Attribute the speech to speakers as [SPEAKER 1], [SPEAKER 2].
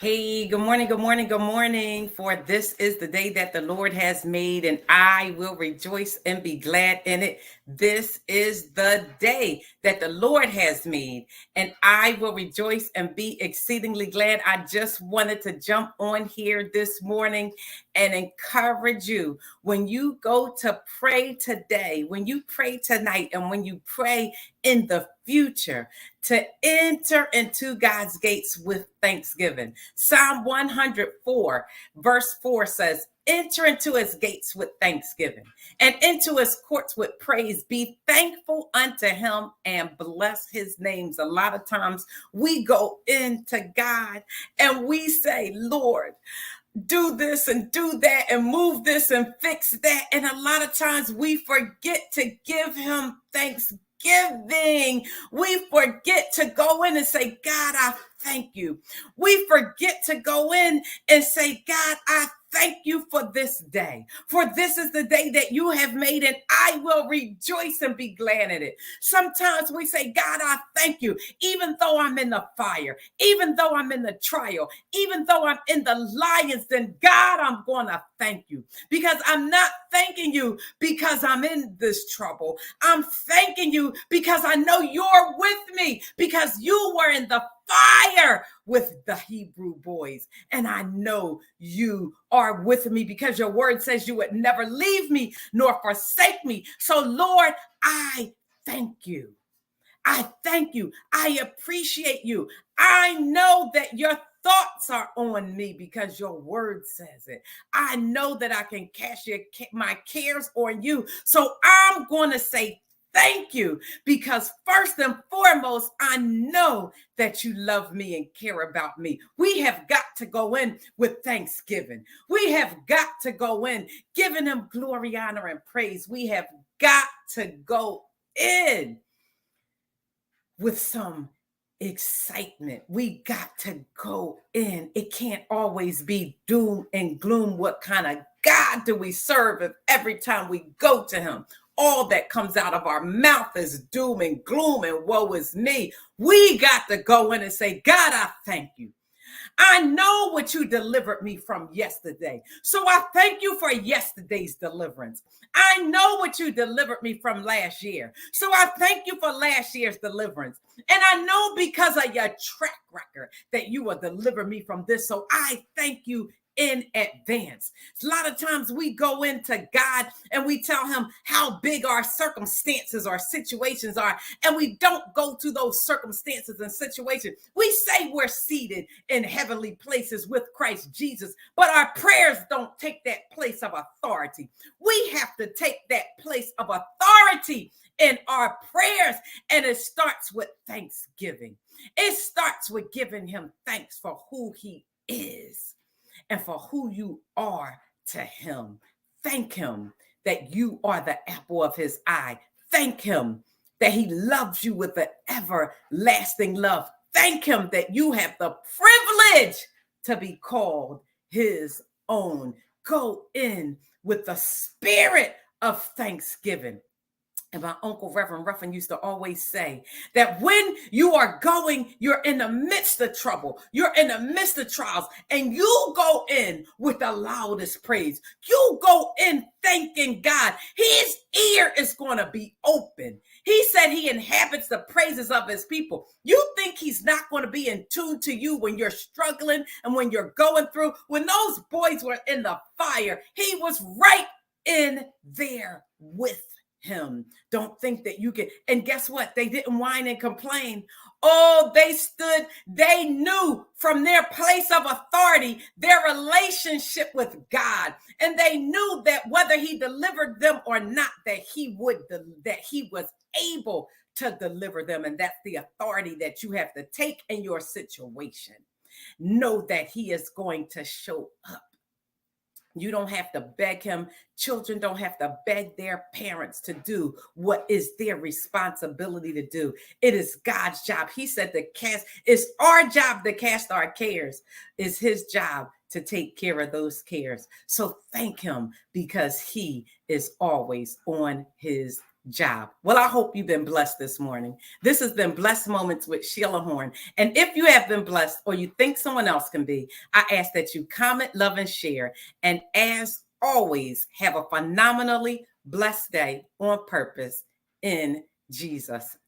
[SPEAKER 1] Hey, good morning, good morning, good morning. For this is the day that the Lord has made, and I will rejoice and be glad in it. This is the day that the Lord has made, and I will rejoice and be exceedingly glad. I just wanted to jump on here this morning and encourage you when you go to pray today, when you pray tonight, and when you pray in the future, to enter into God's gates with thanksgiving. Psalm 104, verse 4 says, enter into his gates with thanksgiving and into his courts with praise. Be thankful unto him and bless his names. A lot of times we go into God and we say, Lord, do this and do that and move this and fix that. And a lot of times we forget to give him thanksgiving. We forget to go in and say, God, I thank you. We forget to go in and say, God, I thank you for this day. For this is the day that you have made, and I will rejoice and be glad in it. Sometimes we say, God, I thank you, even though I'm in the fire, even though I'm in the trial, even though I'm in the lions, then God, I'm going to thank you, because I'm not thanking you because I'm in this trouble. I'm thanking you because I know you're with me, because you were in the fire with the Hebrew boys. And I know you are with me because your word says you would never leave me nor forsake me. So Lord, I thank you. I thank you. I appreciate you. I know that your thoughts are on me because your word says it. I know that I can cast my cares on you. So I'm going to say thank you, because first and foremost, I know that you love me and care about me. We have got to go in with thanksgiving. We have got to go in giving him glory, honor, and praise. We have got to go in with some excitement. We got to go in. It can't always be doom and gloom. What kind of God do we serve if every time we go to him, all that comes out of our mouth is doom and gloom and woe is me? We got to go in and say, God, I thank you. I know what you delivered me from yesterday. So I thank you for yesterday's deliverance. I know what you delivered me from last year. So I thank you for last year's deliverance. And I know because of your track record that you will deliver me from this. So I thank you in advance. A lot of times we go into God and we tell him how big our circumstances or situations are, and we don't go to those circumstances and situations. We say we're seated in heavenly places with Christ Jesus, but our prayers don't take that place of authority. We have to take that place of authority in our prayers, and it starts with thanksgiving. It starts with giving him thanks for who he is and for who you are to him. Thank him that you are the apple of his eye. Thank him that he loves you with an everlasting love. Thank him that you have the privilege to be called his own. Go in with the spirit of thanksgiving. And my uncle, Reverend Ruffin, used to always say that when you are going, you're in the midst of trouble, you're in the midst of trials, and you go in with the loudest praise. You go in thanking God. His ear is going to be open. He said he inhabits the praises of his people. You think he's not going to be in tune to you when you're struggling and when you're going through? When those boys were in the fire, he was right in there with him. Don't think that you can. And guess what? They didn't whine and complain. Oh, they stood. They knew from their place of authority, their relationship with God. And they knew that whether he delivered them or not, that he was able to deliver them. And that's the authority that you have to take in your situation. Know that he is going to show up. You don't have to beg him. Children don't have to beg their parents to do what is their responsibility to do. It is God's job. He said it's our job to cast our cares. It's his job to take care of those cares. So thank him, because he is always on his job. Well, I hope you've been blessed this morning. This has been Blessed Moments with Sheila Horn. And if you have been blessed or you think someone else can be, I ask that you comment, love, and share. And as always, have a phenomenally blessed day on purpose in Jesus' name.